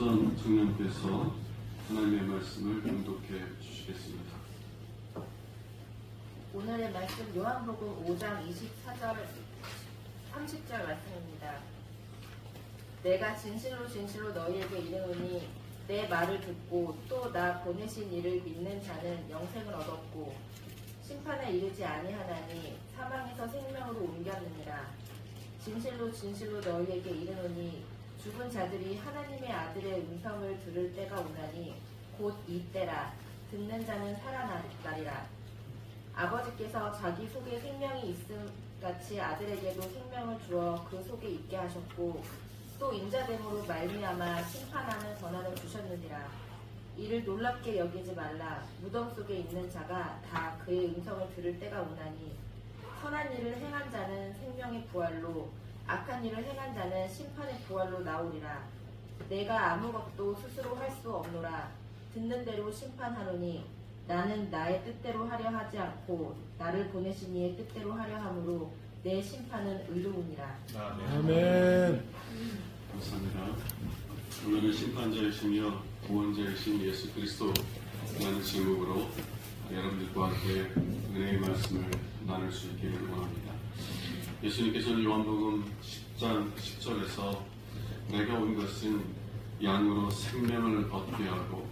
전 청년께서 하나님의 말씀을 봉독해 주시겠습니다. 오늘의 말씀 요한복음 5장 24절 30절 말씀입니다. 내가 진실로 진실로 너희에게 이르노니 내 말을 듣고 또 나 보내신 이를 믿는 자는 영생을 얻었고 심판에 이르지 아니하나니 사망에서 생명으로 옮겼느니라. 진실로 진실로 너희에게 이르노니 죽은 자들이 하나님의 아들의 음성을 들을 때가 오나니 곧 이때라. 듣는 자는 살아나리라. 아버지께서 자기 속에 생명이 있음 같이 아들에게도 생명을 주어 그 속에 있게 하셨고 또 인자됨으로 말미암아 심판하는 권한을 주셨느니라. 이를 놀랍게 여기지 말라. 무덤 속에 있는 자가 다 그의 음성을 들을 때가 오나니 선한 일을 행한 자는 생명의 부활로 악한 일을 행한 자는 심판의 부활로 나오리라. 내가 아무것도 스스로 할 수 없노라. 듣는 대로 심판하노니 나는 나의 뜻대로 하려 하지 않고 나를 보내신 이의 뜻대로 하려 함으로 내 심판은 의로우니라. 아멘. 감사합니다. 오늘은 심판자이시며 구원자이신 예수 그리스도라는 제목으로 여러분들과 함께 은혜의 말씀을 나눌 수 있기를 원합니다. 예수님께서는 요한복음 10장 10절에서 내가 온 것은 양으로 생명을 얻게 하고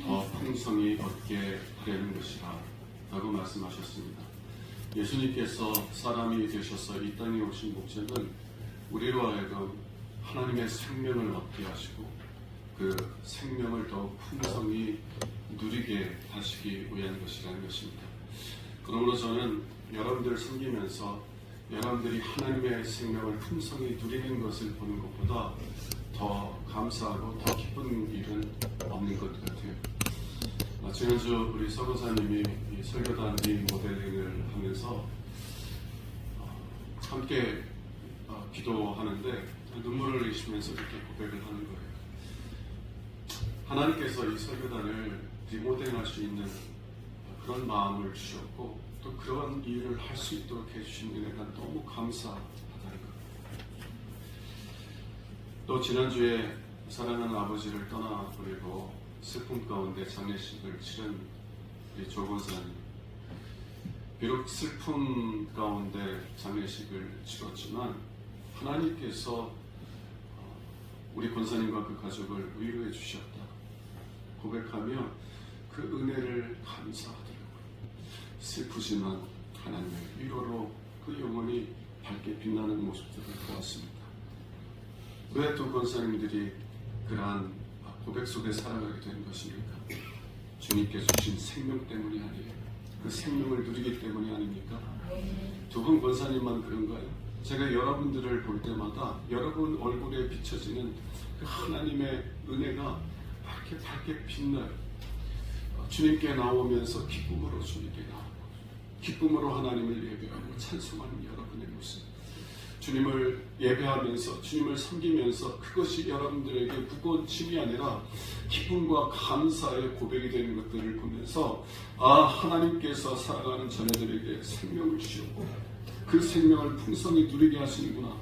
더 풍성히 얻게 하려는 것이라 라고 말씀하셨습니다. 예수님께서 사람이 되셔서 이 땅에 오신 목적은 우리로 하여금 하나님의 생명을 얻게 하시고 그 생명을 더욱 풍성히 누리게 하시기 위한 것이라는 것입니다. 그러므로 저는 여러분들을 섬기면서 여러분들이 하나님의 생명을 풍성히 누리는 것을 보는 것보다 더 감사하고 더 기쁜 일은 없는 것 같아요. 지난주 우리 서교사님이 설교단 리모델링을 하면서 함께 기도하는데 눈물을 흘리시면서 이렇게 고백을 하는 거예요. 하나님께서 이 설교단을 리모델링할 수 있는 그런 마음을 주셨고 또 그런 일을 할 수 있도록 해주신 은혜가 너무 감사하다는 거예요. 또 지난주에 사랑하는 아버지를 떠나버리고 슬픔 가운데 장례식을 치른 우리 조 권사님, 비록 슬픔 가운데 장례식을 치렀지만 하나님께서 우리 권사님과 그 가족을 위로해 주셨다 고백하며 그 은혜를 감사하더라고요. 슬프지만 하나님의 위로로 그 영혼이 밝게 빛나는 모습들을 보았습니다. 왜 또 권사님들이 그러한 고백 속에 살아가게 된 것입니까? 주님께 주신 생명 때문이 아니에요. 그 생명을 누리기 때문이 아닙니까? 두 분 권사님만 그런가요? 제가 여러분들을 볼 때마다 여러분 얼굴에 비춰지는 그 하나님의 은혜가 밝게 빛나요. 주님께 나오면서 기쁨으로 주님께 나오고 기쁨으로 하나님을 예배하고 찬송하는 여러분의 모습, 주님을 예배하면서 주님을 섬기면서 그것이 여러분들에게 무거운 짐이 아니라 기쁨과 감사의 고백이 되는 것들을 보면서 하나님께서 살아가는 자녀들에게 생명을 주셨고 그 생명을 풍성히 누리게 하시는구나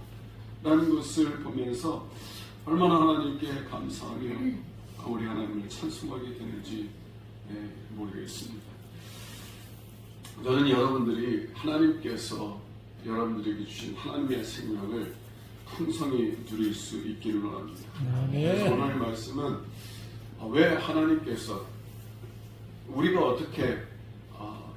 라는 것을 보면서 얼마나 하나님께 감사하며 우리 하나님을 찬송하게 되는지 모르겠습니다. 저는 여러분들이 하나님께서 여러분들에게 주신 하나님의 생명을 풍성히 누릴 수 있기를 원합니다. 그래서 오늘 말씀은 왜 하나님께서 우리가 어떻게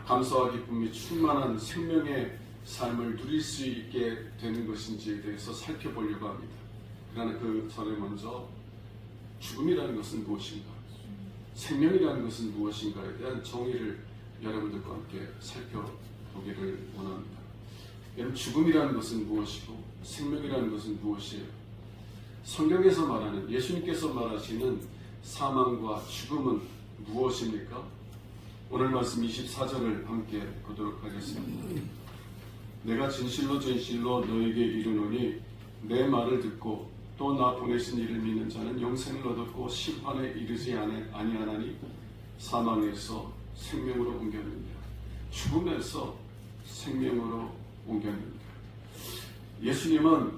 감사와 기쁨이 충만한 생명의 삶을 누릴 수 있게 되는 것인지에 대해서 살펴보려고 합니다. 그러나 그 전에 먼저 죽음이라는 것은 무엇인가, 생명이라는 것은 무엇인가에 대한 정의를 여러분들과 함께 살펴보기를 원합니다. 여러분, 죽음이라는 것은 무엇이고 생명이라는 것은 무엇이에요? 성경에서 말하는, 예수님께서 말하시는 사망과 죽음은 무엇입니까? 오늘 말씀 24절을 함께 보도록 하겠습니다. 내가 진실로 진실로 너에게 이르노니 내 말을 듣고 또 나 보내신 이를 믿는 자는 영생을 얻었고 심판에 이르지 아니하나니 사망에서 생명으로 옮겼느니라. 죽음에서 생명으로 옮겼느니라. 예수님은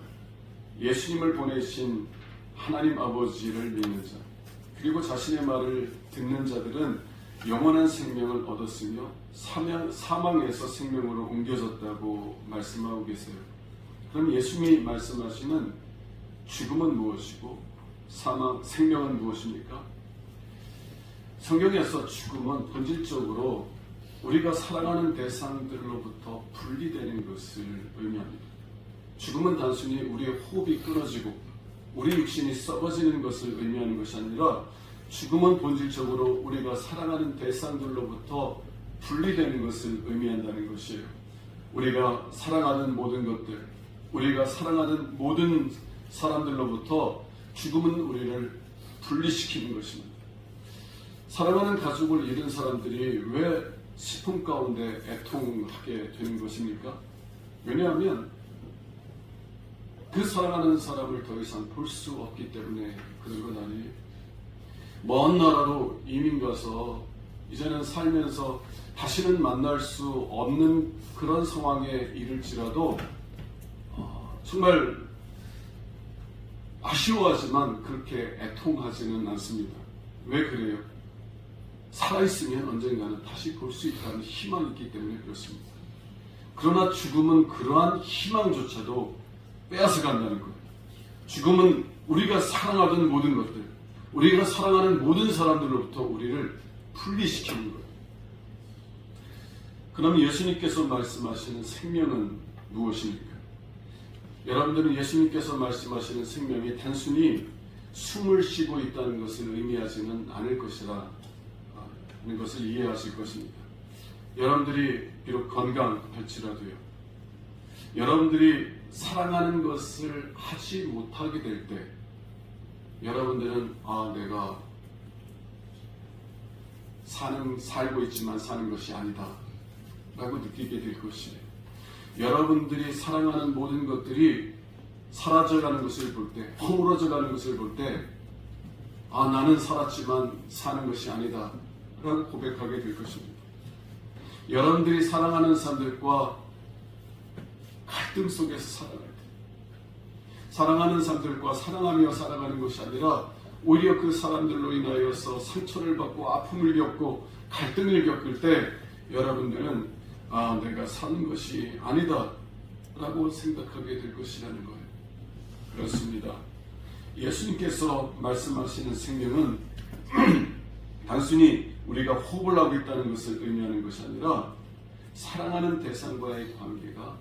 예수님을 보내신 하나님 아버지를 믿는 자, 그리고 자신의 말을 듣는 자들은 영원한 생명을 얻었으며 사망에서 생명으로 옮겨졌다고 말씀하고 계세요. 그럼 예수님이 말씀하시는 죽음은 무엇이고 생명은 무엇입니까? 성경에서 죽음은 본질적으로 우리가 사랑하는 대상들로부터 분리되는 것을 의미합니다. 죽음은 단순히 우리의 호흡이 끊어지고 우리 육신이 썩어지는 것을 의미하는 것이 아니라 죽음은 본질적으로 우리가 사랑하는 대상들로부터 분리되는 것을 의미한다는 것이에요. 우리가 사랑하는 모든 것들, 우리가 사랑하는 모든 사람들로부터 죽음은 우리를 분리시키는 것입니다. 사랑하는 가족을 잃은 사람들이 왜 슬픔 가운데 애통하게 되는 것입니까? 왜냐하면 그 사랑하는 사람을 더 이상 볼 수 없기 때문에 그런 건 아니에요. 먼 나라로 이민 가서 이제는 살면서 다시는 만날 수 없는 그런 상황에 이를지라도 정말 아쉬워하지만 그렇게 애통하지는 않습니다. 왜 그래요? 살아있으면 언젠가는 다시 볼 수 있다는 희망이 있기 때문에 그렇습니다. 그러나 죽음은 그러한 희망조차도 빼앗아간다는 거예요. 죽음은 우리가 사랑하던 모든 것들, 우리가 사랑하는 모든 사람들로부터 우리를 분리시키는 거예요. 그럼 예수님께서 말씀하시는 생명은 무엇입니까? 여러분들은 예수님께서 말씀하시는 생명이 단순히 숨을 쉬고 있다는 것을 의미하지는 않을 것이라 하는 것을 이해하실 것입니다. 여러분들이 비록 건강할지라도요, 여러분들이 사랑하는 것을 하지 못하게 될 때 여러분들은 내가 살고 있지만 사는 것이 아니다 라고 느끼게 될 것이에요. 여러분들이 사랑하는 모든 것들이 사라져가는 것을 볼 때, 허물어져가는 것을 볼 때 나는 살았지만 사는 것이 아니다 라고 고백하게 될 것입니다. 여러분들이 사랑하는 사람들과 갈등 속에서 살아갈 때, 사랑하는 사람들과 사랑하며 살아가는 것이 아니라 오히려 그 사람들로 인하여서 상처를 받고 아픔을 겪고 갈등을 겪을 때 여러분들은 내가 사는 것이 아니다 라고 생각하게 될 것이라는 거예요. 그렇습니다. 예수님께서 말씀하시는 생명은 단순히 우리가 호흡을 하고 있다는 것을 의미하는 것이 아니라 사랑하는 대상과의 관계가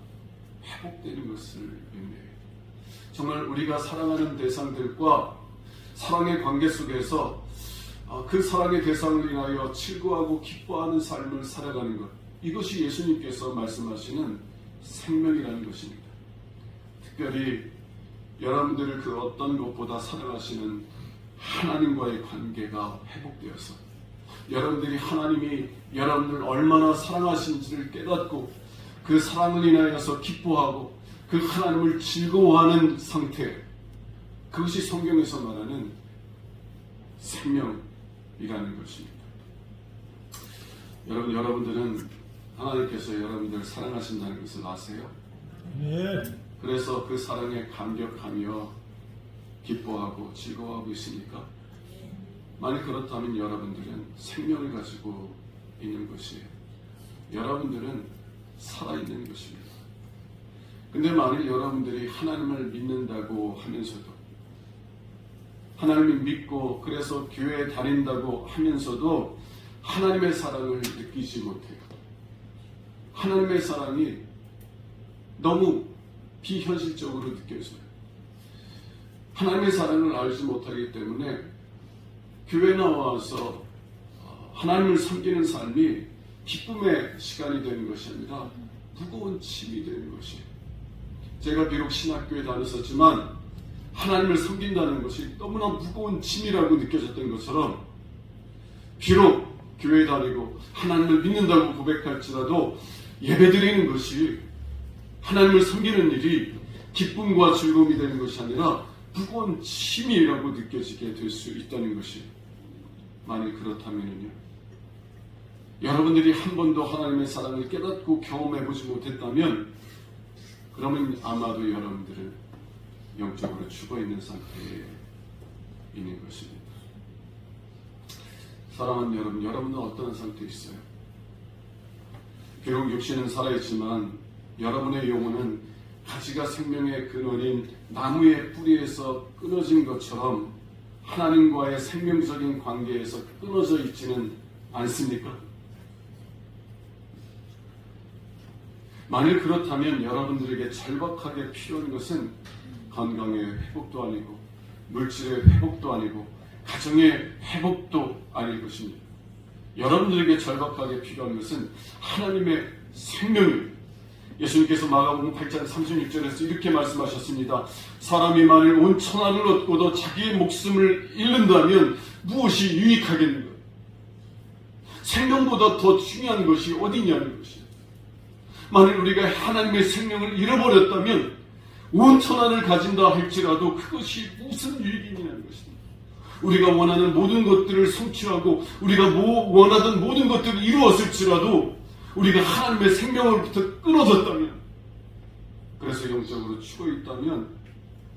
회복되는 것을 의미해요. 정말 우리가 사랑하는 대상들과 사랑의 관계 속에서 그 사랑의 대상을 인하여 즐거워하고 기뻐하는 삶을 살아가는 것, 이것이 예수님께서 말씀하시는 생명이라는 것입니다. 특별히 여러분들을 그 어떤 것보다 사랑하시는 하나님과의 관계가 회복되어서 여러분들이 하나님이 여러분을 얼마나 사랑하신지를 깨닫고 그 사랑을 인하여서 기뻐하고 그 하나님을 즐거워하는 상태, 그것이 성경에서 말하는 생명이라는 것입니다. 여러분들은 하나님께서 여러분들을 사랑하신다는 것을 아세요? 네. 그래서 그 사랑에 감격하며 기뻐하고 즐거워하고 있습니까? 만약 그렇다면 여러분들은 생명을 가지고 있는 것이에요. 여러분들은 살아있는 것입니다. 근데 만약 여러분들이 하나님을 믿는다고 하면서도, 하나님을 믿고 그래서 교회에 다닌다고 하면서도 하나님의 사랑을 느끼지 못해요. 하나님의 사랑이 너무 비현실적으로 느껴져요. 하나님의 사랑을 알지 못하기 때문에 교회 나와서 하나님을 섬기는 삶이 기쁨의 시간이 되는 것이 아니라 무거운 짐이 되는 것이에요. 제가 비록 신학교에 다녔었지만 하나님을 섬긴다는 것이 너무나 무거운 짐이라고 느껴졌던 것처럼, 비록 교회에 다니고 하나님을 믿는다고 고백할지라도 예배드리는 것이, 하나님을 섬기는 일이 기쁨과 즐거움이 되는 것이 아니라 무거운 짐이라고 느껴지게 될 수 있다는 것이, 만약 그렇다면요, 여러분들이 한 번도 하나님의 사랑을 깨닫고 경험해보지 못했다면 그러면 아마도 여러분들은 영적으로 죽어있는 상태에 있는 것입니다. 사랑하는 여러분, 여러분은 어떤 상태에 있어요? 비록 육신은 살아있지만 여러분의 영혼은 가지가 생명의 근원인 나무의 뿌리에서 끊어진 것처럼 하나님과의 생명적인 관계에서 끊어져 있지는 않습니까? 만일 그렇다면 여러분들에게 절박하게 필요한 것은 건강의 회복도 아니고 물질의 회복도 아니고 가정의 회복도 아닐 것입니다. 여러분들에게 절박하게 필요한 것은 하나님의 생명입니다. 예수님께서 마가복음 8장 36절에서 이렇게 말씀하셨습니다. 사람이 만일 온 천하를 얻고도 자기의 목숨을 잃는다면 무엇이 유익하겠는가? 생명보다 더 중요한 것이 어디냐는 것이에요. 만일 우리가 하나님의 생명을 잃어버렸다면 온 천하를 가진다 할지라도 그것이 무슨 유익이냐는 것입니다. 우리가 원하는 모든 것들을 성취하고 우리가 원하던 모든 것들을 이루었을지라도 우리가 하나님의 생명으로부터 끊어졌다면, 그래서 영적으로 죽어있다면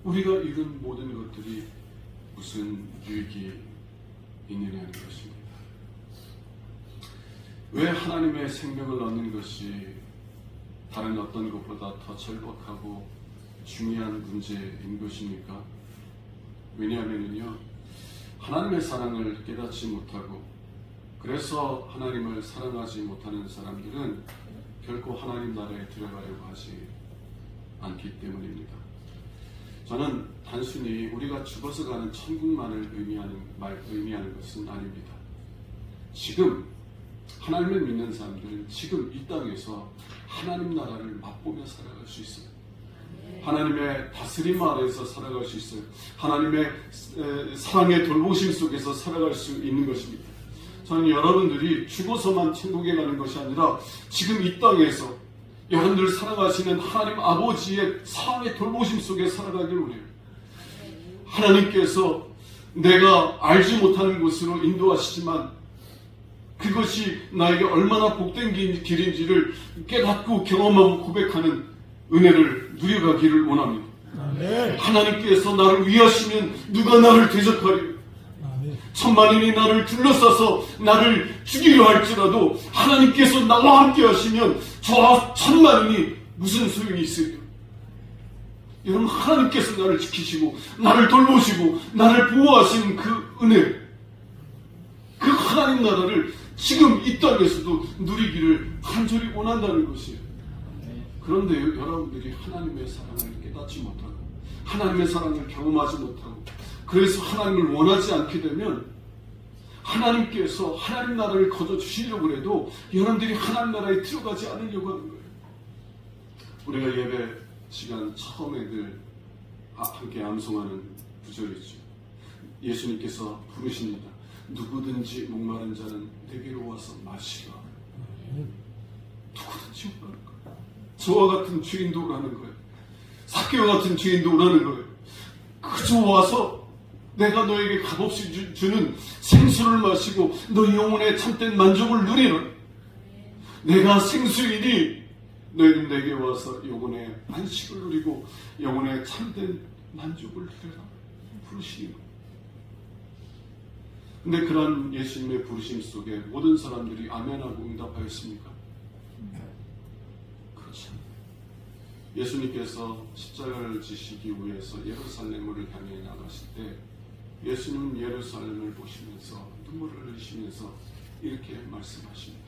우리가 이룬 모든 것들이 무슨 유익이 있느냐는 것입니다. 왜 하나님의 생명을 얻는 것이 다른 어떤 것보다 더 절박하고 중요한 문제인 것입니까? 왜냐하면요, 하나님의 사랑을 깨닫지 못하고 그래서 하나님을 사랑하지 못하는 사람들은 결코 하나님 나라에 들어가려고 하지 않기 때문입니다. 저는 단순히 우리가 죽어서 가는 천국만을 의미하는 것은 아닙니다. 지금 하나님을 믿는 사람들은 지금 이 땅에서 하나님 나라를 맛보며 살아갈 수 있어요. 하나님의 다스림 아래에서 살아갈 수 있어요. 하나님의 사랑의 돌보심 속에서 살아갈 수 있는 것입니다. 저는 여러분들이 죽어서만 천국에 가는 것이 아니라 지금 이 땅에서 여러분들 살아가시는 하나님 아버지의 사랑의 돌보심 속에 살아가길 원해요. 하나님께서 내가 알지 못하는 곳으로 인도하시지만 그것이 나에게 얼마나 복된 길인지를 깨닫고 경험하고 고백하는 은혜를 누려가기를 원합니다. 아멘. 하나님께서 나를 위하시면 누가 나를 대적하리요? 천만인이 나를 둘러싸서 나를 죽이려 할지라도 하나님께서 나와 함께 하시면 저와 천만인이 무슨 소용이 있을까요? 여러분, 하나님께서 나를 지키시고 나를 돌보시고 나를 보호하시는 그 은혜, 그 하나님 나라를 지금 이 땅에서도 누리기를 간절히 원한다는 것이에요. 그런데 여러분들이 하나님의 사랑을 깨닫지 못하고 하나님의 사랑을 경험하지 못하고 그래서 하나님을 원하지 않게 되면 하나님께서 하나님 나라를 거둬주시려고 해도 여러분들이 하나님 나라에 들어가지 않으려고 하는 거예요. 우리가 예배 시간 처음에 늘 함께 암송하는 구절이죠. 예수님께서 부르십니다. 누구든지 목마른 자는 내게로 와서 마시라. 누구든지 오라는 거예요. 저와 같은 죄인도 오라는 거예요. 삭개와 같은 죄인도 오라는 거예요. 그저 와서 내가 너에게 값없이 주는 생수를 마시고 너 영혼의 참된 만족을 누리는, 내가 생수이니 너희는 내게 와서 영혼의 안식을 누리고 영혼의 참된 만족을 누려라 부르시는 거예요. 근데 그런 예수님의 부르심 속에 모든 사람들이 아멘하고 응답하였습니까? 그렇지 않아요. 예수님께서 십자가를 지시기 위해서 예루살렘을 향해 나가실 때 예수님은 예루살렘을 보시면서 눈물을 흘리시면서 이렇게 말씀하십니다.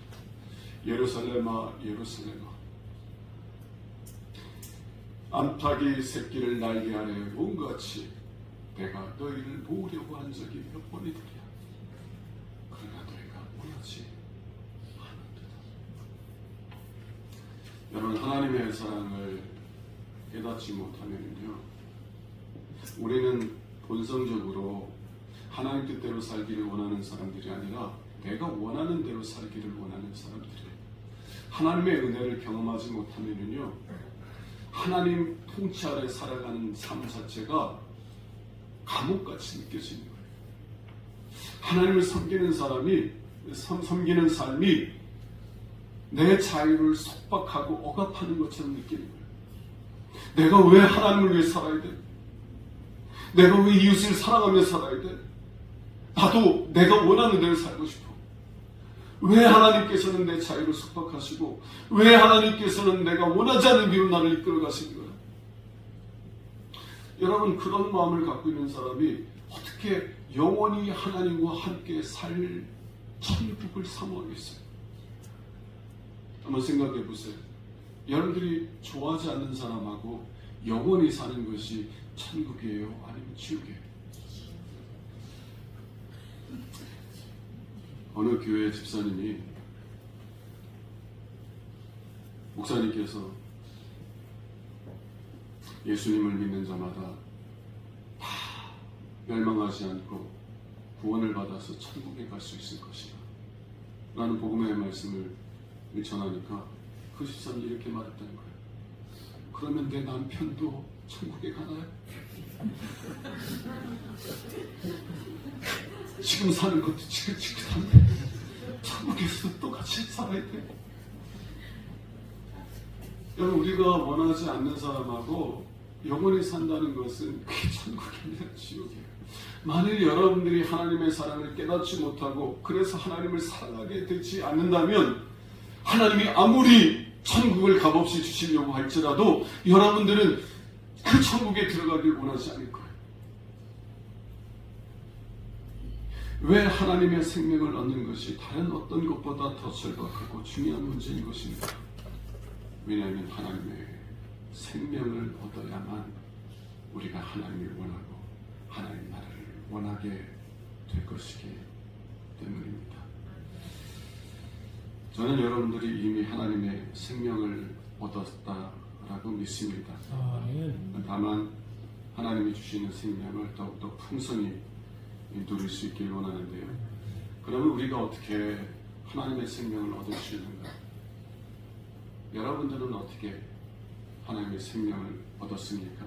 예루살렘아 예루살렘아, 암탉이 새끼를 날개 아래 모음같이 내가 너희를 모으려고 한 적이 몇 번이더랴. 그러나 너희가 원하지 않는다. 여러분, 하나님의 사랑을 깨닫지 못하면요, 우리는 본성적으로 하나님 뜻대로 살기를 원하는 사람들이 아니라 내가 원하는 대로 살기를 원하는 사람들이에요. 하나님의 은혜를 경험하지 못하면요, 하나님 통치 아래 살아가는 삶 자체가 감옥같이 느껴지는 거예요. 하나님을 섬기는 삶이 내 자유를 속박하고 억압하는 것처럼 느끼는 거예요. 내가 왜 하나님을 위해 살아야 돼? 내가 왜 이웃을 사랑하며 살아야 돼? 나도 내가 원하는 대로 살고 싶어. 왜 하나님께서는 내 자유를束縛하시고 왜 하나님께서는 내가 원하지 않는 길로 나를 이끌어 가시는 거야? 여러분, 그런 마음을 갖고 있는 사람이 어떻게 영원히 하나님과 함께 살 천국을 사모하겠어요? 한번 생각해 보세요. 여러분들이 좋아하지 않는 사람하고 영원히 사는 것이 천국이에요? 아니면 지옥이에요? 어느 교회 집사님이, 목사님께서 예수님을 믿는 자마다 다 멸망하지 않고 구원을 받아서 천국에 갈 수 있을 것이다 라는 복음의 말씀을 전하니까 그 집사님이 이렇게 말했다는 거예요. 그러면 내 남편도 천국에 가나요? 지금 사는 것도 지긋지긋한데 천국에서도 똑같이 살아야 돼. 여러분, 우리가 원하지 않는 사람하고 영원히 산다는 것은 그게 천국입니다, 지옥이에요. 만일 여러분들이 하나님의 사랑을 깨닫지 못하고 그래서 하나님을 사랑하게 되지 않는다면 하나님이 아무리 천국을 값없이 주시려고 할지라도 여러분들은 그 천국에 들어가길 원하지 않을 거예요. 왜 하나님의 생명을 얻는 것이 다른 어떤 것보다 더 절박하고 중요한 문제인 것입니다. 왜냐하면 하나님의 생명을 얻어야만 우리가 하나님을 원하고 하나님 나라를 원하게 될 것이기 때문입니다. 저는 여러분들이 이미 하나님의 생명을 얻었다라고 믿습니다. 다만 하나님이 주시는 생명을 더욱더 풍성히 누릴 수 있길 원하는데요. 그러면 우리가 어떻게 하나님의 생명을 얻을 수 있는가? 여러분들은 어떻게 하나님의 생명을 얻었습니까?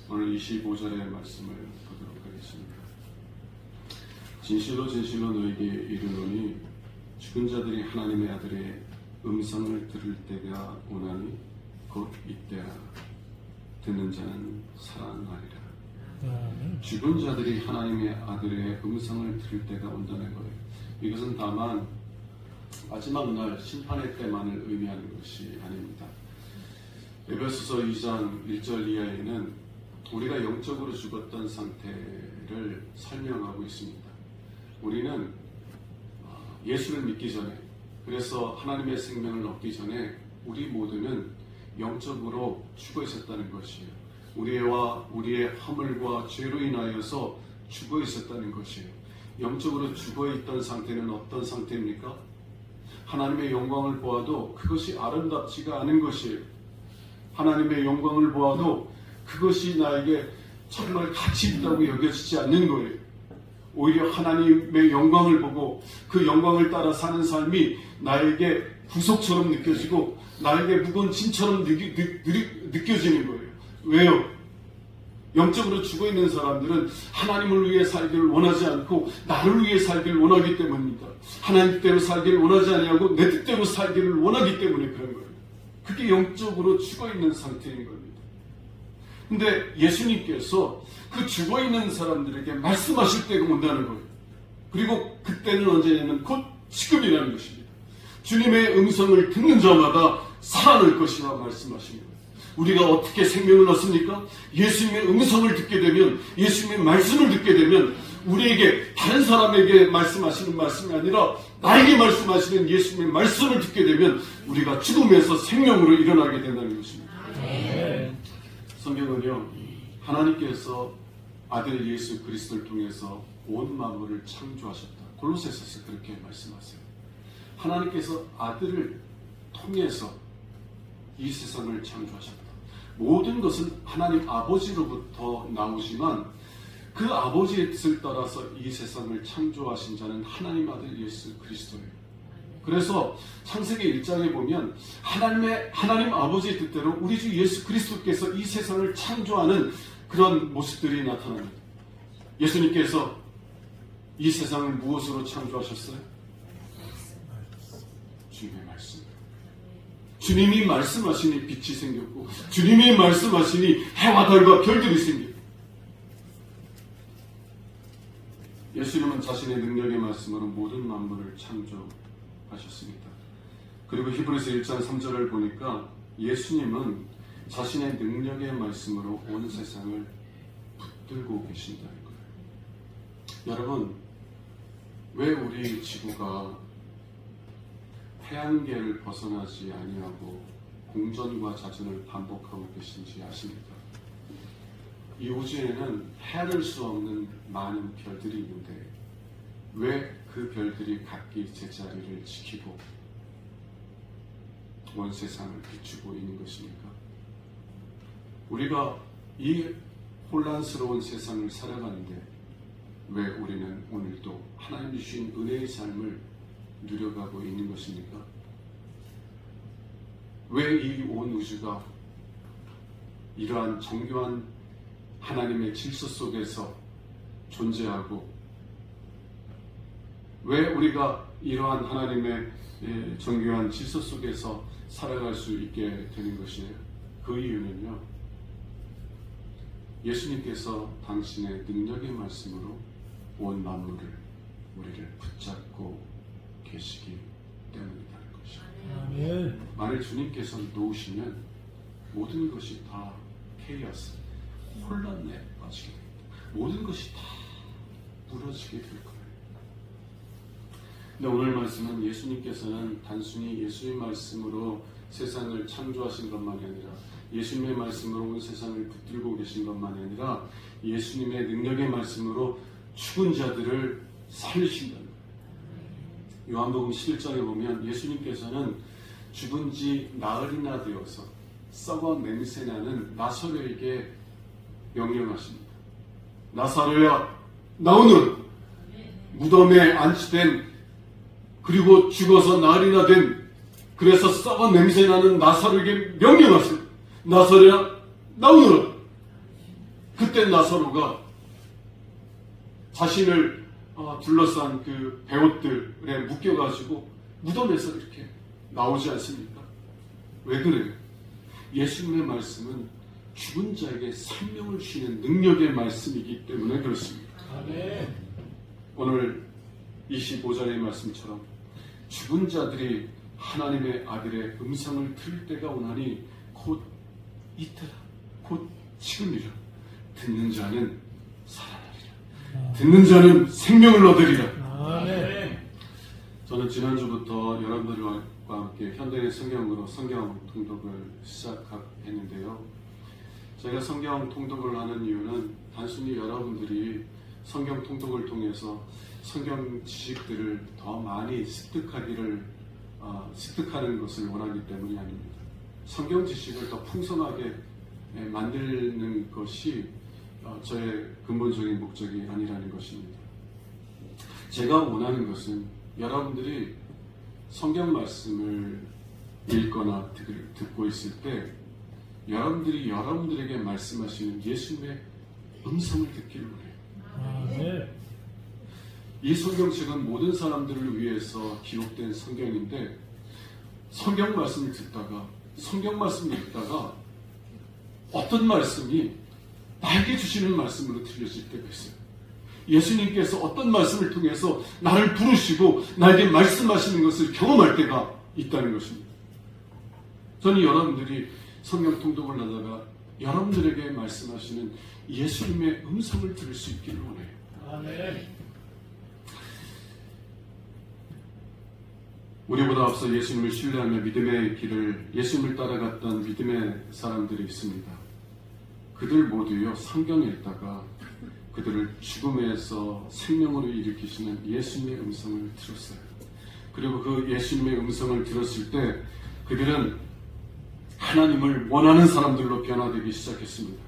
오늘 25절의 말씀을 보도록 하겠습니다. 진실로 진실로 너에게 이르노니 죽은 자들이 하나님의 아들의 음성을 들을 때가 오나니 곧 이때라. 듣는 자는 살아나리라. 죽은 자들이 하나님의 아들의 음성을 들을 때가 온다는 거예요. 이것은 다만 마지막 날 심판의 때만을 의미하는 것이 아닙니다. 에베소서 2장 1절 이하에는 우리가 영적으로 죽었던 상태를 설명하고 있습니다. 우리는 예수를 믿기 전에, 그래서 하나님의 생명을 얻기 전에 우리 모두는 영적으로 죽어 있었다는 것이에요. 우리의 허물과 죄로 인하여서 죽어 있었다는 것이에요. 영적으로 죽어 있던 상태는 어떤 상태입니까? 하나님의 영광을 보아도 그것이 아름답지가 않은 것이에요. 하나님의 영광을 보아도 그것이 나에게 정말 가치 있다고 여겨지지 않는 거예요. 오히려 하나님의 영광을 보고 그 영광을 따라 사는 삶이 나에게 구속처럼 느껴지고 나에게 무거운 짐처럼 느껴지는 거예요. 왜요? 영적으로 죽어있는 사람들은 하나님을 위해 살기를 원하지 않고 나를 위해 살기를 원하기 때문입니다. 하나님 뜻대로 살기를 원하지 아니하고 내 뜻대로 살기를 원하기 때문에 그런 거예요. 그게 영적으로 죽어있는 상태인 겁니다. 근데 예수님께서 그 죽어있는 사람들에게 말씀하실 때가 온다는 거예요. 그리고 그때는 언제냐면 곧 지금이라는 것입니다. 주님의 음성을 듣는 자마다 살아날 것이라 말씀하신 거예요. 우리가 어떻게 생명을 얻습니까? 예수님의 음성을 듣게 되면, 예수님의 말씀을 듣게 되면 우리에게 다른 사람에게 말씀하시는 말씀이 아니라 나에게 말씀하시는 예수님의 말씀을 듣게 되면 우리가 죽음에서 생명으로 일어나게 된다는 것입니다. 성경은요, 하나님께서 아들 예수 그리스도를 통해서 온 만물을 창조하셨다. 골로새서에서 그렇게 말씀하세요. 하나님께서 아들을 통해서 이 세상을 창조하셨다. 모든 것은 하나님 아버지로부터 나오지만 그 아버지의 뜻을 따라서 이 세상을 창조하신 자는 하나님 아들 예수 그리스도예요. 그래서 창세기 1장에 보면 하나님 아버지의 뜻대로 우리 주 예수 그리스도께서 이 세상을 창조하는 그런 모습들이 나타납니다. 예수님께서 이 세상을 무엇으로 창조하셨어요? 주님의 말씀. 주님이 말씀하시니 빛이 생겼고 주님이 말씀하시니 해와 달과 별들이 생겼고 예수님은 자신의 능력의 말씀으로 모든 만물을 창조하셨습니다. 그리고 히브리서 1장 3절을 보니까 예수님은 자신의 능력의 말씀으로 온 세상을 붙들고 계신다는 거예요. 여러분, 왜 우리 지구가 태양계를 벗어나지 아니하고 공전과 자전을 반복하고 계신지 아십니까? 이 우주에는 헤아릴 수 없는 많은 별들이 있는데 왜 그 별들이 각기 제자리를 지키고 온 세상을 비추고 있는 것입니까? 우리가 이 혼란스러운 세상을 살아가는데 왜 우리는 오늘도 하나님이 주신 은혜의 삶을 누려가고 있는 것입니까? 왜 이 온 우주가 이러한 정교한 하나님의 질서 속에서 존재하고 왜 우리가 이러한 하나님의 정교한 질서 속에서 살아갈 수 있게 되는 것이에요? 그 이유는요, 예수님께서 당신의 능력의 말씀으로 온 만물을 우리를 붙잡고 계시기 때문이라는 것이죠. 아멘. 만일 주님께서 놓으시면 모든 것이 다 케이오스, 혼란에 빠지게 됩니다. 모든 것이 다 무너지게 될 거예요. 근데 오늘 말씀은 예수님께서는 단순히 예수의 말씀으로 세상을 창조하신 것만이 아니라 예수님의 말씀으로 온 세상을 붙들고 계신 것만이 아니라 예수님의 능력의 말씀으로 죽은 자들을 살리신다는 거예요. 요한복음 11장에 보면 예수님께서는 죽은 지 나흘이나 되어서 썩어 냄새나는 나사로에게 명령하십니다. 나사로야, 나오너라. 무덤에 안치된 그리고 죽어서 나흘이나 된 그래서 썩어 냄새나는 나사로에게 명령하십니다. 나사로야, 나오너라. 그때 나사로가 자신을 둘러싼 그 배옷들에 묶여가지고 무덤에서 이렇게 나오지 않습니까? 왜 그래요? 예수님의 말씀은 죽은 자에게 생명을 주시는 능력의 말씀이기 때문에 그렇습니다. 아멘. 오늘 25절의 말씀처럼 죽은 자들이 하나님의 아들의 음성을 들을 때가 오나니 곧 이때라, 곧 지금이라. 듣는 자는 살아나리라. 듣는 자는 생명을 얻으리라. 아멘. 저는 지난주부터 여러분들과 함께 현대의 성경으로 성경 통독을 시작했는데요. 제가 성경 통독을 하는 이유는 단순히 여러분들이 성경 통독을 통해서 성경 지식들을 더 많이 습득하는 것을 원하기 때문이 아닙니다. 성경 지식을 더 풍성하게 만드는 것이 저의 근본적인 목적이 아니라는 것입니다. 제가 원하는 것은 여러분들이 성경 말씀을 읽거나 듣고 있을 때 여러분들이 여러분들에게 말씀하시는 예수님의 음성을 듣기를 원해요. 아멘. 이 성경책은 모든 사람들을 위해서 기록된 성경인데 성경 말씀을 듣다가 성경 말씀을 읽다가 어떤 말씀이 나에게 주시는 말씀으로 들려질 때가 있어요. 예수님께서 어떤 말씀을 통해서 나를 부르시고 나에게 말씀하시는 것을 경험할 때가 있다는 것입니다. 저는 여러분들이 성경 통독을 하다가 여러분들에게 말씀하시는 예수님의 음성을 들을 수 있기를 원해요. 아멘. 우리보다 앞서 예수님을 신뢰하며 믿음의 길을 예수님을 따라갔던 믿음의 사람들이 있습니다. 그들 모두요 성경 읽다가 그들을 죽음에서 생명으로 일으키시는 예수님의 음성을 들었어요. 그리고 그 예수님의 음성을 들었을 때 그들은 하나님을 원하는 사람들로 변화되기 시작했습니다.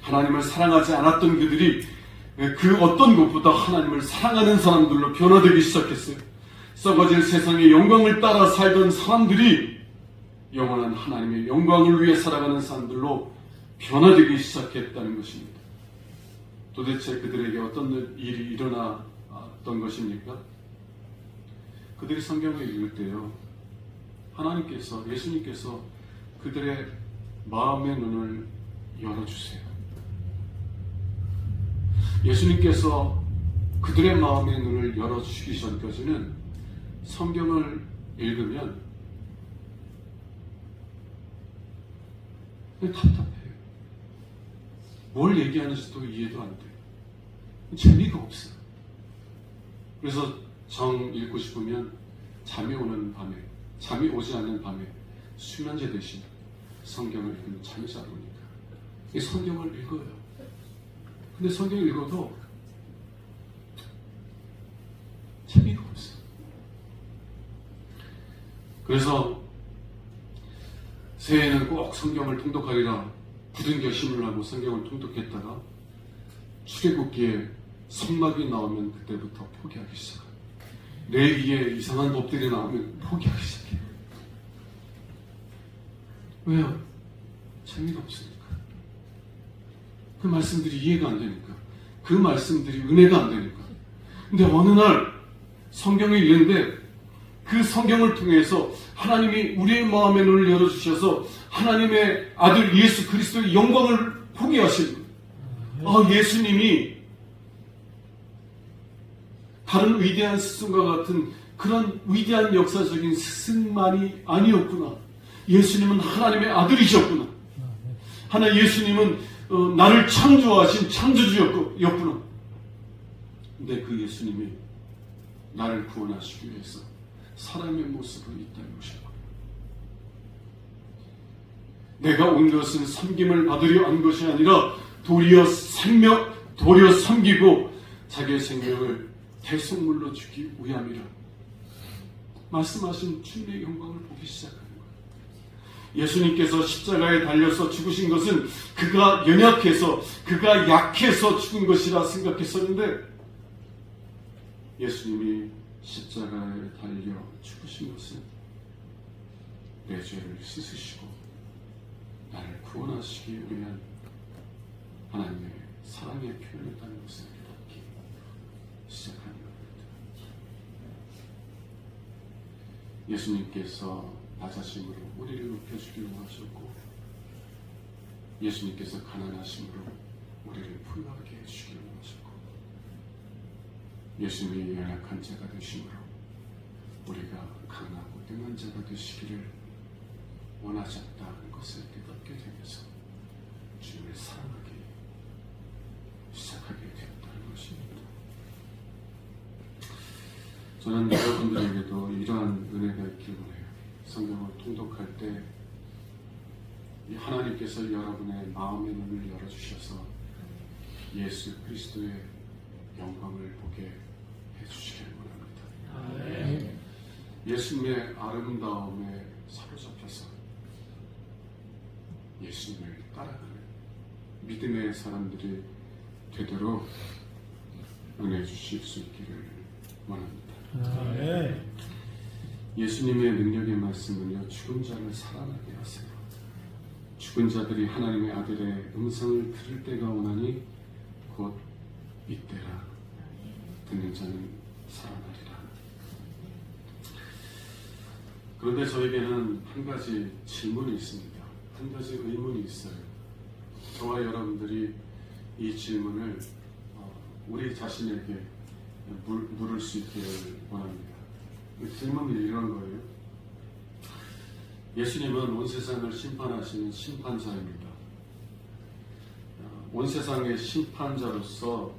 하나님을 사랑하지 않았던 그들이 그 어떤 것보다 하나님을 사랑하는 사람들로 변화되기 시작했어요. 썩어질 세상의 영광을 따라 살던 사람들이 영원한 하나님의 영광을 위해 살아가는 사람들로 변화되기 시작했다는 것입니다. 도대체 그들에게 어떤 일이 일어났던 것입니까? 그들이 성경을 읽을 때요 하나님께서, 예수님께서 그들의 마음의 눈을 열어주세요. 예수님께서 그들의 마음의 눈을 열어주시기 전까지는 성경을 읽으면 답답해요. 뭘 얘기하는지도 이해도 안 돼요. 재미가 없어요. 그래서 정 읽고 싶으면 잠이 오는 밤에, 잠이 오지 않는 밤에 수면제 대신 성경을 읽으면 잠이 잘 오니까 이 성경을 읽어요. 근데 성경을 읽어도 재미가 없어요. 그래서 새해에는 꼭 성경을 통독하리라 굳은 결심을 하고 성경을 통독했다가 출애굽기에 성막이 나오면 그때부터 포기하기 시작해요. 레위기에 이상한 법들이 나오면 포기하기 시작해요. 왜요? 재미가 없으니까. 그 말씀들이 이해가 안 되니까. 그 말씀들이 은혜가 안 되니까. 근데 어느 날 성경을 읽는데 그 성경을 통해서 하나님이 우리의 마음의 눈을 열어주셔서 하나님의 아들 예수 그리스도의 영광을 포기하신 거예요. 예수님이 다른 위대한 스승과 같은 그런 위대한 역사적인 스승만이 아니었구나. 예수님은 하나님의 아들이셨구나. 예수님은 나를 창조하신 창조주였구나. 근데 그 예수님이 나를 구원하시기 위해서 사람의 모습으로 이 땅에 오셨고, 내가 온 것은 섬김을 받으려 한 것이 아니라 도리어 섬기고 자기의 생명을 대속물로 주기 위함이라 말씀하신 주님의 영광을 보기 시작하는 거예요. 예수님께서 십자가에 달려서 죽으신 것은 그가 연약해서, 그가 약해서 죽은 것이라 생각했었는데, 예수님이 십자가에 달려 죽으신 것은 내 죄를 씻으시고 나를 구원하시기 위한 하나님의 사랑의 표현이라는 것을 깨닫기 시작하는 겁니다. 예수님께서 낮아심으로 우리를 높여주기 원하셨고, 예수님께서 가난하심으로 우리를 부유하게 해주기 원하셨고, 예수님이 연약한 자가 되심으로 우리가 강하고 능한 자가 되시기를 원하셨다는 것을 깨닫게 되면서 주님을 사랑하기 시작하게 되었다는 것입니다. 저는 여러분들에게도 이러한 은혜가 있길 원해요. 성경을 통독할 때 이 하나님께서 여러분의 마음의 눈을 열어주셔서 예수 그리스도의 영광을 보게 해주시길 원합니다. 아멘. 예수님의 아름다움에 사로잡혀서 예수님을 따라가는 믿음의 사람들이 되도록 은혜 주실 수 있기를 원합니다. 아멘. 예수님의 능력의 말씀은요, 죽은 자를 살아나게 하세요. 죽은 자들이 하나님의 아들의 음성을 들을 때가 오나니 곧 이때라. 듣는 자는 살아나리라. 그런데 저에게는 한 가지 질문이 있습니다. 한 가지 의문이 있어요. 저와 여러분들이 이 질문을 우리 자신에게 물을 수 있기를 원합니다. 그 질문이 이런 거예요. 예수님은 온 세상을 심판하시는 심판자입니다. 온 세상의 심판자로서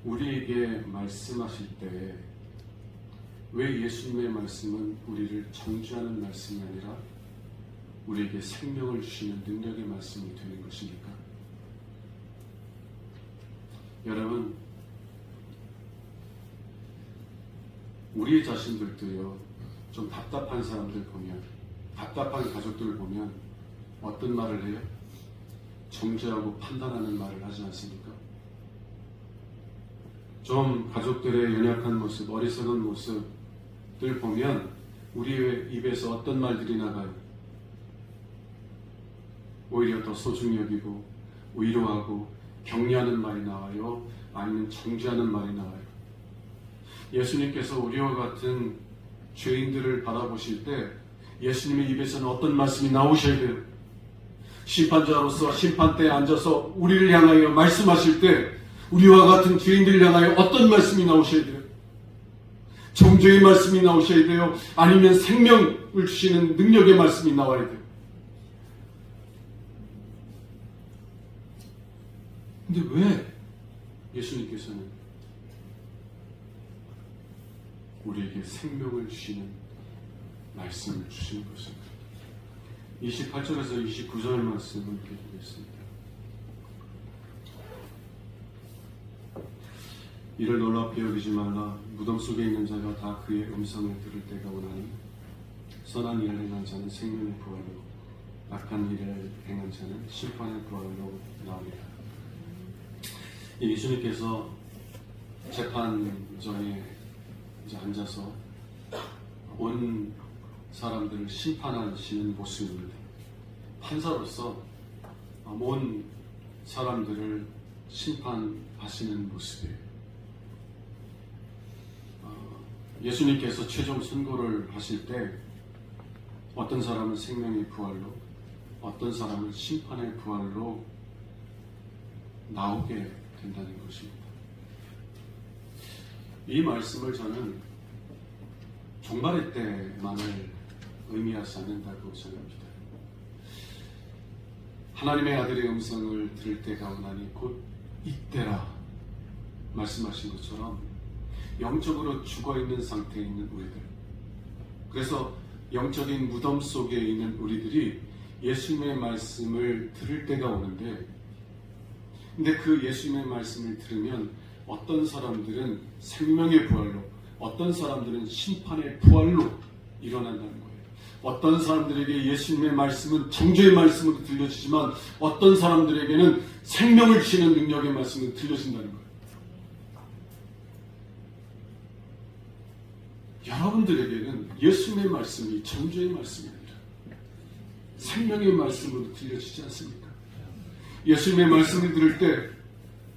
우리에게 말씀하실 때 왜 예수님의 말씀은 우리를 정죄하는 말씀이 아니라 우리에게 생명을 주시는 능력의 말씀이 되는 것입니까? 여러분, 우리 자신들도요, 좀 답답한 사람들 보면, 답답한 가족들을 보면 어떤 말을 해요? 정죄하고 판단하는 말을 하지 않습니까? 좀 가족들의 연약한 모습, 어리석은 모습들 보면 우리의 입에서 어떤 말들이 나가요? 오히려 더 소중히 여기고 위로하고 격려하는 말이 나와요? 아니면 정죄하는 말이 나와요? 예수님께서 우리와 같은 죄인들을 바라보실 때 예수님의 입에서는 어떤 말씀이 나오셔야 돼요? 심판자로서 심판대에 앉아서 우리를 향하여 말씀하실 때 우리와 같은 죄인들을 향하여 어떤 말씀이 나오셔야 돼요? 정죄의 말씀이 나오셔야 돼요? 아니면 생명을 주시는 능력의 말씀이 나와야 돼요? 근데 왜 예수님께서는 우리에게 생명을 주시는 말씀을 주시는 것입니다? 28절에서 29절 말씀을 읽겠습니다. 이를 놀랍게 여기지 말라. 무덤 속에 있는 자가 다 그의 음성을 들을 때가 오나니 선한 일을 행한 자는 생명의 부활로 악한 일을 행한 자는 심판의 부활로 나오리라. 예수님께서 재판정에 이제 앉아서 온 사람들을 심판하시는 모습입니다. 판사로서 온 사람들을 심판하시는 모습이에요. 예수님께서 최종 선고를 하실 때 어떤 사람은 생명의 부활로, 어떤 사람은 심판의 부활로 나오게 된다는 것입니다. 이 말씀을 저는 종말의 때만을 의미하지 않는다고 생각합니다. 하나님의 아들의 음성을 들을 때가 오나니 곧 이때라 말씀하신 것처럼 영적으로 죽어있는 상태에 있는 우리들, 그래서 영적인 무덤 속에 있는 우리들이 예수님의 말씀을 들을 때가 오는데, 근데 그 예수님의 말씀을 들으면 어떤 사람들은 생명의 부활로, 어떤 사람들은 심판의 부활로 일어난다는 거예요. 어떤 사람들에게 예수님의 말씀은 정죄의 말씀으로 들려지지만 어떤 사람들에게는 생명을 주시는 능력의 말씀으로 들려진다는 거예요. 여러분들에게는 예수님의 말씀이 정죄의 말씀이 아니라 생명의 말씀으로 들려지지 않습니까? 예수님의 말씀을 들을 때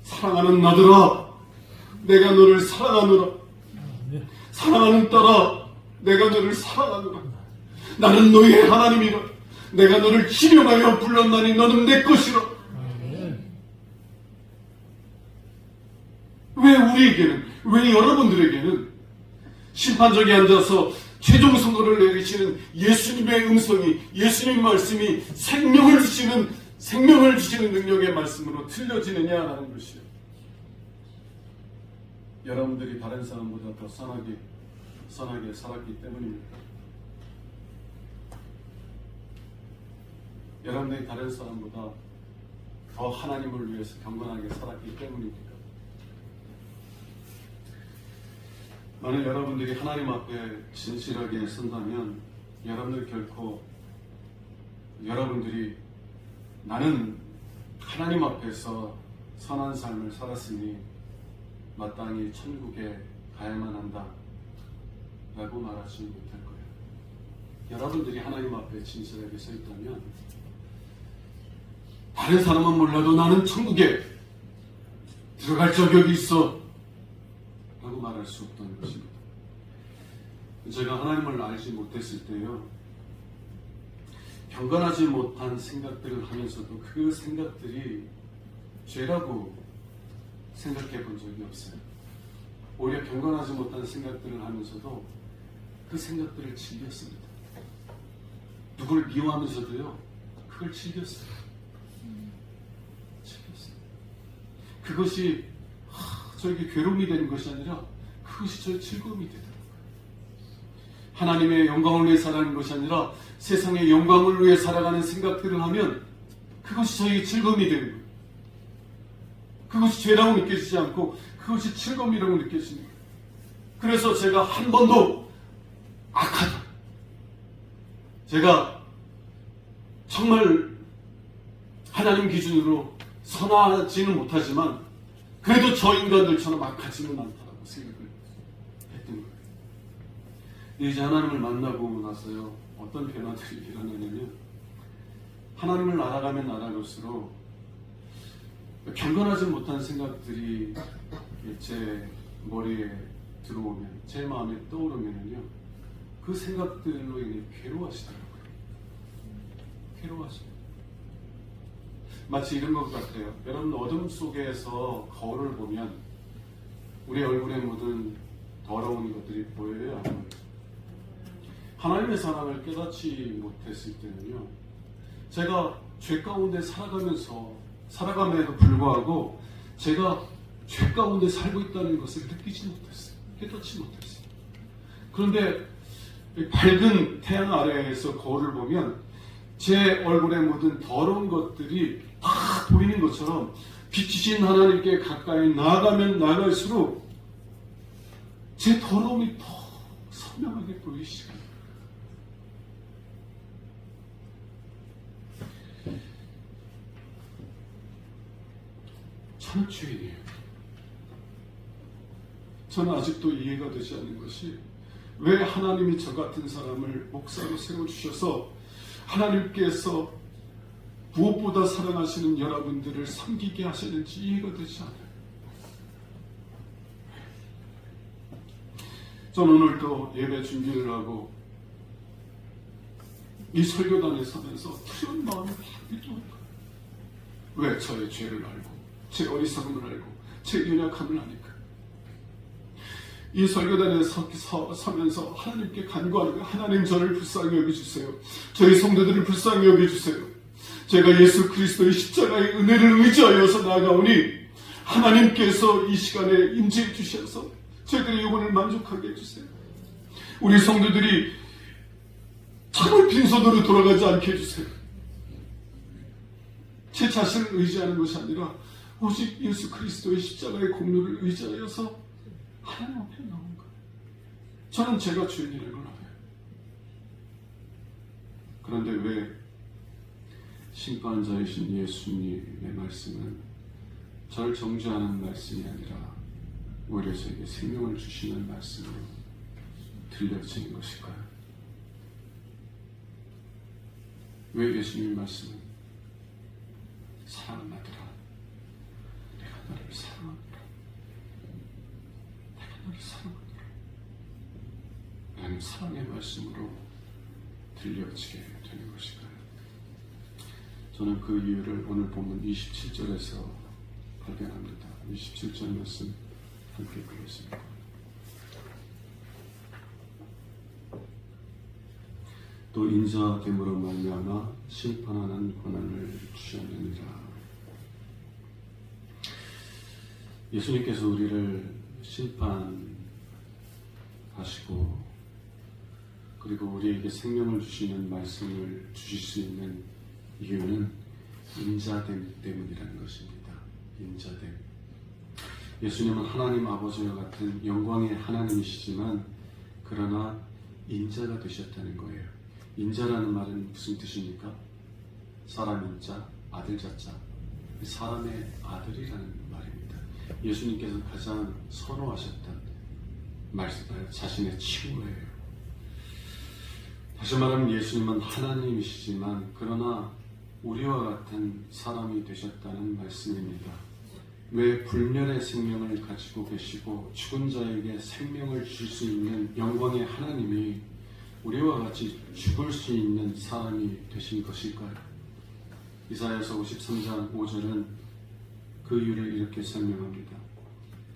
사랑하는 나들아 내가 너를 사랑하노라, 사랑하는 딸아 내가 너를 사랑하노라, 나는 너의 하나님이라, 내가 너를 기념하여 불렀나니 너는 내 것이라. 왜 우리에게는, 왜 여러분들에게는 심판정에 앉아서 최종 선고를 내리시는 예수님의 음성이, 예수님의 말씀이 생명을 주시는 능력의 말씀으로 들려지느냐라는 것이요. 여러분들이 다른 사람보다 더 선하게 살았기 때문입니다. 여러분들이 다른 사람보다 더 하나님을 위해서 경건하게 살았기 때문입니다. 만약 여러분들이 하나님 앞에 진실하게 선다면 여러분들 결코 여러분들이 나는 하나님 앞에서 선한 삶을 살았으니 마땅히 천국에 가야만 한다 라고 말하지 못할 거예요. 여러분들이 하나님 앞에 진실하게 서 있다면 다른 사람은 몰라도 나는 천국에 들어갈 자격이 있어 라고 말할 수 없다는 것입니다. 제가 하나님을 알지 못했을 때요, 경건하지 못한 생각들을 하면서도 그 생각들이 죄라고 생각해 본 적이 없어요. 오히려 경건하지 못한 생각들을 하면서도 그 생각들을 즐겼습니다. 누구를 미워하면서도요, 그걸 즐겼어요. 그것이 저에게 괴로움이 되는 것이 아니라 그것이 저의 즐거움이 되더라고요. 하나님의 영광을 위해 살아가는 것이 아니라 세상의 영광을 위해 살아가는 생각들을 하면 그것이 저에게 즐거움이 되는 거예요. 그것이 죄라고 느껴지지 않고 그것이 즐거움이라고 느껴지는 거예요. 그래서 제가 한 번도 악하다, 제가 정말 하나님 기준으로 선하지는 못하지만 그래도 저 인간들처럼 악하지는 않다라고 생각을 했던 거예요. 이제 하나님을 만나고 나서요, 어떤 변화들이 일어나냐면 하나님을 알아가면 알아갈수록 경건하지 못한 생각들이 제 머리에 들어오면, 제 마음에 떠오르면요, 그 생각들로 인해 괴로워하시더라고요. 괴로워하시더라고요. 마치 이런 것 같아요. 여러분, 어둠 속에서 거울을 보면 우리 얼굴에 묻은 더러운 것들이 보여요, 안 보여요? 하나님의 사랑을 깨닫지 못했을 때는요, 제가 죄 가운데 살아감에도 불구하고 제가 죄 가운데 살고 있다는 것을 느끼지 못했어요. 깨닫지 못했어요. 그런데 밝은 태양 아래에서 거울을 보면 제 얼굴에 묻은 더러운 것들이 다 보이는 것처럼 빛이신 하나님께 가까이 나아가면 나아갈수록 제 더러움이 더 선명하게 보이시고, 저는 죄인이에요. 저는 아직도 이해가 되지 않는 것이 왜 하나님이 저 같은 사람을 목사로 세워주셔서 하나님께서 무엇보다 사랑하시는 여러분들을 섬기게 하시는지 이해가 되지 않아요. 저는 오늘도 예배 준비를 하고 이 설교단에 서면서 그런 마음이 확 들어요. 왜? 저의 죄를 알고 제 어리석음을 알고 제 연약함을 아니까. 이 설교단에 서면서 하나님께 간구하는, 하나님 저를 불쌍히 여겨주세요. 저희 성도들을 불쌍히 여겨주세요. 제가 예수 그리스도의 십자가의 은혜를 의지하여서 나아가오니 하나님께서 이 시간에 임재해 주셔서 저희들의 영혼을 만족하게 해주세요. 우리 성도들이 정말 빈손으로 돌아가지 않게 해주세요. 제 자신을 의지하는 것이 아니라 오직 예수 그리스도의 십자가의 공로를 의지하여서 하나님 앞에 나온 거예요. 저는 제가 주인이라는 걸 알아요. 그런데 왜 심판자이신 예수님의 말씀은 저를 정죄하는 말씀이 아니라 오히려 저에게 생명을 주시는 말씀으로 들려지는 것일까요? 왜 예수님의 말씀은 사랑하더라, 내가 너를 사랑하노라, 내가 너를 사랑하노라 라는 사랑의 말씀으로 들려지게 되는 것일까요? 저는 그 이유를 오늘 본문 27절에서 발견합니다. 27절 말씀 함께 보겠습니다. 또 인자됨으로 말미암아 심판하는 권한을 주셨느니라. 예수님께서 우리를 심판하시고 그리고 우리에게 생명을 주시는 말씀을 주실 수 있는 이유는 인자됨 때문이라는 것입니다. 인자됨. 예수님은 하나님 아버지와 같은 영광의 하나님이시지만 그러나 인자가 되셨다는 거예요. 인자라는 말은 무슨 뜻입니까? 사람 인자, 아들 자자. 사람의 아들이라는 말입니다. 예수님께서 가장 선호하셨던 말씀, 자신의 친구예요. 다시 말하면 예수님은 하나님이시지만 그러나 우리와 같은 사람이 되셨다는 말씀입니다. 왜 불멸의 생명을 가지고 계시고 죽은 자에게 생명을 줄 수 있는 영광의 하나님이 우리와 같이 죽을 수 있는 사람이 되신 것일까요? 이사야서 53장 5절은 그 이유를 이렇게 설명합니다.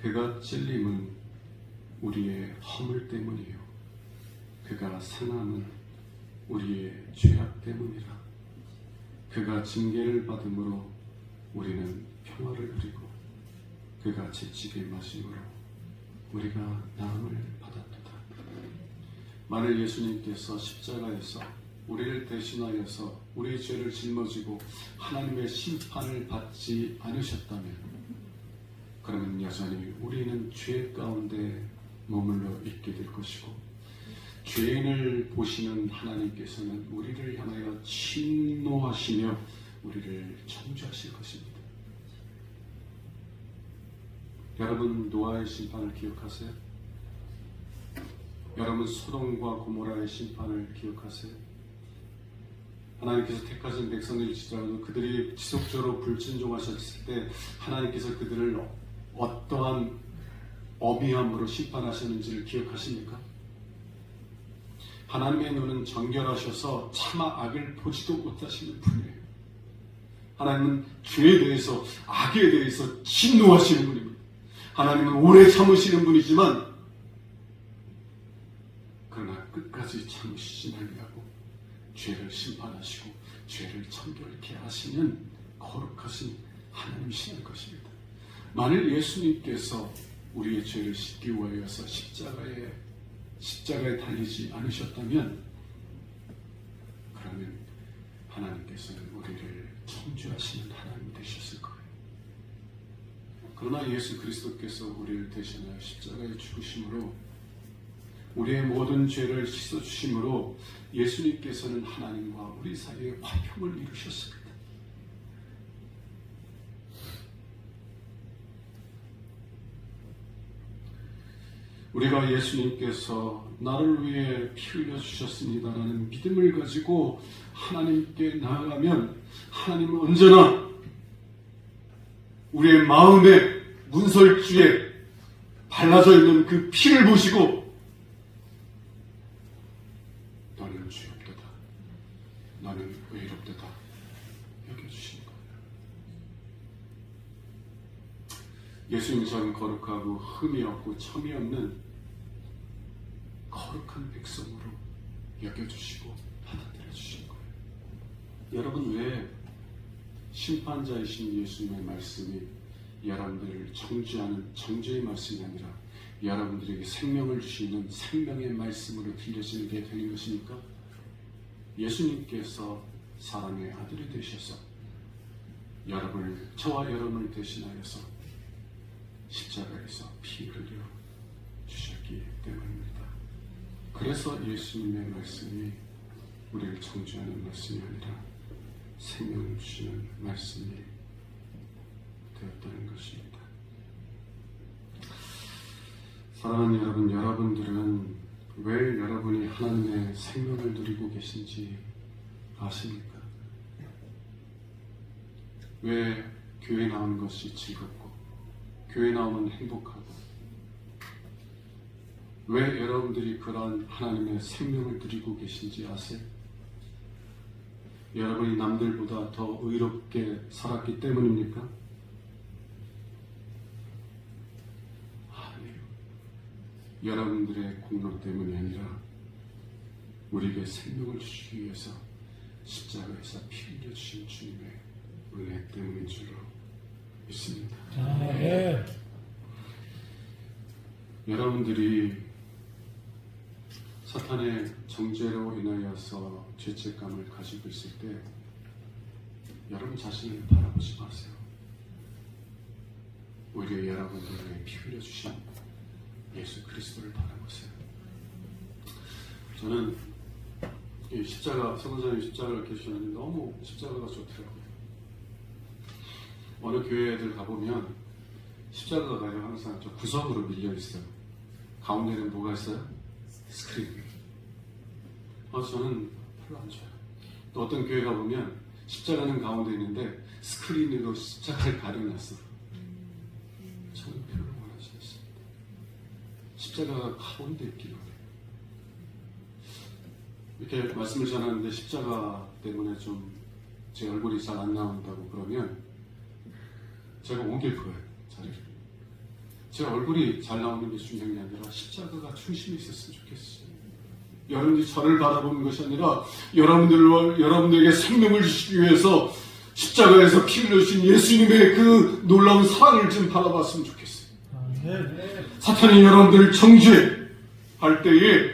그가 찔림은 우리의 허물 때문이요 그가 상함은 우리의 죄악 때문이라. 그가 징계를 받음으로 우리는 평화를 누리고 그가 채찍에 맞음으로 우리가 나음을 받았도다. 만일 예수님께서 십자가에서 우리를 대신하여서 우리의 죄를 짊어지고 하나님의 심판을 받지 않으셨다면 그러면 여전히 우리는 죄 가운데 머물러 있게 될 것이고 죄인을 보시는 하나님께서는 우리를 향하여 진노하시며 우리를 정죄하실 것입니다. 여러분 노아의 심판을 기억하세요? 여러분 소돔과 고모라의 심판을 기억하세요? 하나님께서 택하신 백성일지라도 그들이 지속적으로 불순종하셨을 때 하나님께서 그들을 어떠한 어미함으로 심판하셨는지를 기억하십니까? 하나님의 눈은 정결하셔서 차마 악을 보지도 못하시는 분이에요. 하나님은 죄에 대해서, 악에 대해서 진노하시는 분입니다. 하나님은 오래 참으시는 분이지만 그러나 끝까지 참으시지 아니하고 죄를 심판하시고 죄를 정결케 하시는 거룩하신 하나님이시는 것입니다. 만일 예수님께서 우리의 죄를 씻기 위하여서 십자가에 달리지 않으셨다면 그러면 하나님께서는 우리를 정죄하시는 하나님이 되셨을 거예요. 그러나 예수 그리스도께서 우리를 대신하여 십자가에 죽으심으로 우리의 모든 죄를 씻어주심으로 예수님께서는 하나님과 우리 사이에 화평을 이루셨습니다. 우리가 예수님께서 나를 위해 피 흘려 주셨습니다라는 믿음을 가지고 하나님께 나아가면 하나님은 언제나 우리의 마음의 문설주에 발라져 있는 그 피를 보시고 너는 죄없도다, 너는 의롭도다 여겨주시는 거예요. 예수님 전 거룩하고 흠이 없고 첨이 없는 거룩한 백성으로 여겨주시고 받아들여 주신 거예요. 여러분, 왜 심판자이신 예수님의 말씀이 여러분들을 정죄하는 정죄의 말씀이 아니라 여러분들에게 생명을 주시는 생명의 말씀으로 들려지게 되는 것입니까? 예수님께서 사랑의 아들이 되셔서 저와 여러분을 대신하여서 십자가에서 피 흘려 주셨기 때문입니다. 그래서 예수님의 말씀이 우리를 정죄하는 말씀이 아니라 생명을 주시는 말씀이 되었다는 것입니다. 사랑하는 여러분, 여러분들은 왜 여러분이 하나님의 생명을 누리고 계신지 아십니까? 왜 교회 나오는 것이 즐겁고 교회 나오면 행복하고 왜 여러분들이 그러한 하나님의 생명을 누리고 계신지 아세요? 여러분이 남들보다 더 의롭게 살았기 때문입니까? 아니에요. 여러분들의 공로 때문이 아니라 우리에게 생명을 주시기 위해서 십자가에서 피 흘려 주신 주님의 은혜 때문인 줄로 믿습니다. 아멘. 여러분들이 사탄의 정죄로 인하여서 죄책감을 가지고 있을 때 여러분 자신을 바라보지 마세요. 오히려 여러분들에게 피 흘려주신 예수 그리스도를 바라보세요. 저는 이 십자가, 성도사님 십자가를 이렇게 주셨는데 너무 십자가가 좋더라고요. 어느 교회들 가보면 십자가가요 항상 저 구석으로 밀려 있어요. 가운데는 뭐가 있어요? 스크린. 저는 별로 안 좋아요. 또 어떤 교회 가보면 십자가는 가운데 있는데 스크린으로 십자가를 가려놨어. 저는 별로 원하지 않습니다. 십자가가 가운데 있기를 원해요. 이렇게 말씀을 전하는데 십자가 때문에 좀 제 얼굴이 잘 안 나온다고 그러면 제가 옮길 거예요, 자리를. 제 얼굴이 잘 나오는 게 중요한 게 아니라 십자가가 중심에 있었으면 좋겠어요. 여러분들이 저를 바라보는 것이 아니라 여러분들에게 생명을 주시기 위해서 십자가에서 피 흘려주신 예수님의 그 놀라운 사랑을 좀 바라봤으면 좋겠어요. 사탄이 여러분들을 정죄할 때에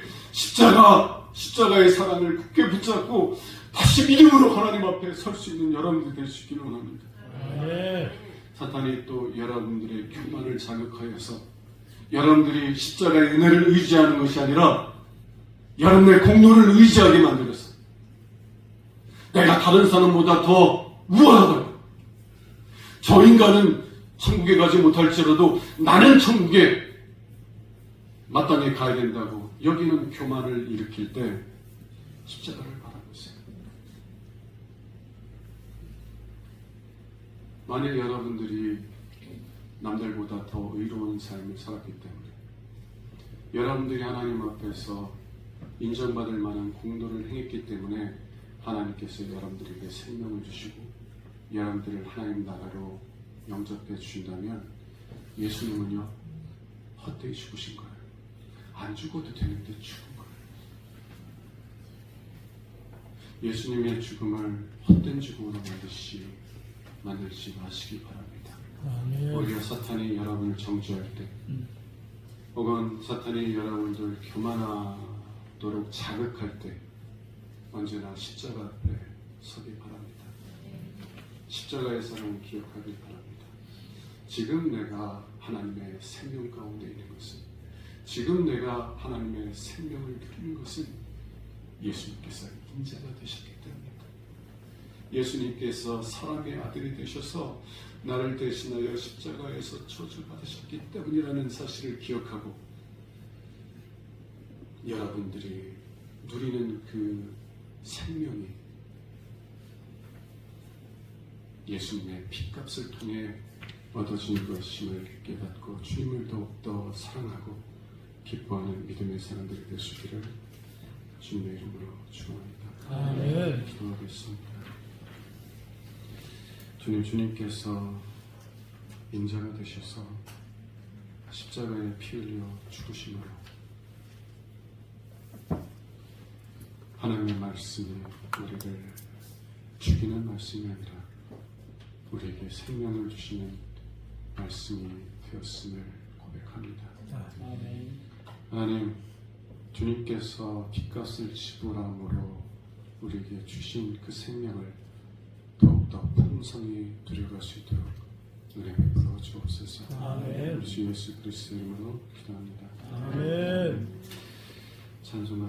십자가의 사랑을 굳게 붙잡고 다시 믿음으로 하나님 앞에 설 수 있는 여러분들이 될 수 있기를 원합니다. 사탄이 또 여러분들의 교만을 자극하여서 여러분들이 십자가의 은혜를 의지하는 것이 아니라 여러분의 공로를 의지하게 만들었어. 내가 다른 사람보다 더 우월하다고. 저 인간은 천국에 가지 못할지라도 나는 천국에 마땅히 가야 된다고 여기는 교만을 일으킬 때 십자가를 바라보세요. 만일 여러분들이 남들보다 더 의로운 삶을 살았기 때문에 여러분들이 하나님 앞에서 인정받을 만한 공로를 행했기 때문에 하나님께서 여러분들에게 생명을 주시고 여러분들을 하나님 나라로 영접해 주신다면 예수님은요 헛되이 죽으신 거예요. 안 죽어도 되는데 죽은 거예요. 예수님의 죽음을 헛된 죽음으로 만들지 마시기 바랍니다. 아멘. 오히려 사탄이 여러분을 정죄할 때 혹은 사탄이 여러분들 교만하도록 자극할 때 언제나 십자가 앞에 서기 바랍니다. 십자가의 사랑을 기억하길 바랍니다. 지금 내가 하나님의 생명 가운데 있는 것은, 지금 내가 하나님의 생명을 누리는 것은 예수님께서 인자가 되셨기 때문입니다. 예수님께서 사람의 아들이 되셔서 나를 대신하여 십자가에서 저주받으셨기 때문이라는 사실을 기억하고 여러분들이 누리는 그 생명이 예수님의 피값을 통해 얻어진 것임을 깨닫고 주님을 더욱더 사랑하고 기뻐하는 믿음의 사람들이 되시기를 주님의 이름으로 축원합니다. 아멘. 기도하겠습니다. 주님께서 인자가 되셔서 십자가에 피 흘려 죽으심으로 하나님의 말씀이 우리를 죽이는 말씀이 아니라 우리에게 생명을 주시는 말씀이 되었음을 고백합니다. 아멘. 하나님, 주님께서 핏값을 지불함으로 우리에게 주신 그 생명을 더욱더 풍성히 누려갈 수 있도록 은혜 베풀어 주옵소서. 아멘. 우리 주 예수 그리스도 이름으로 기도합니다. 아멘. 찬송하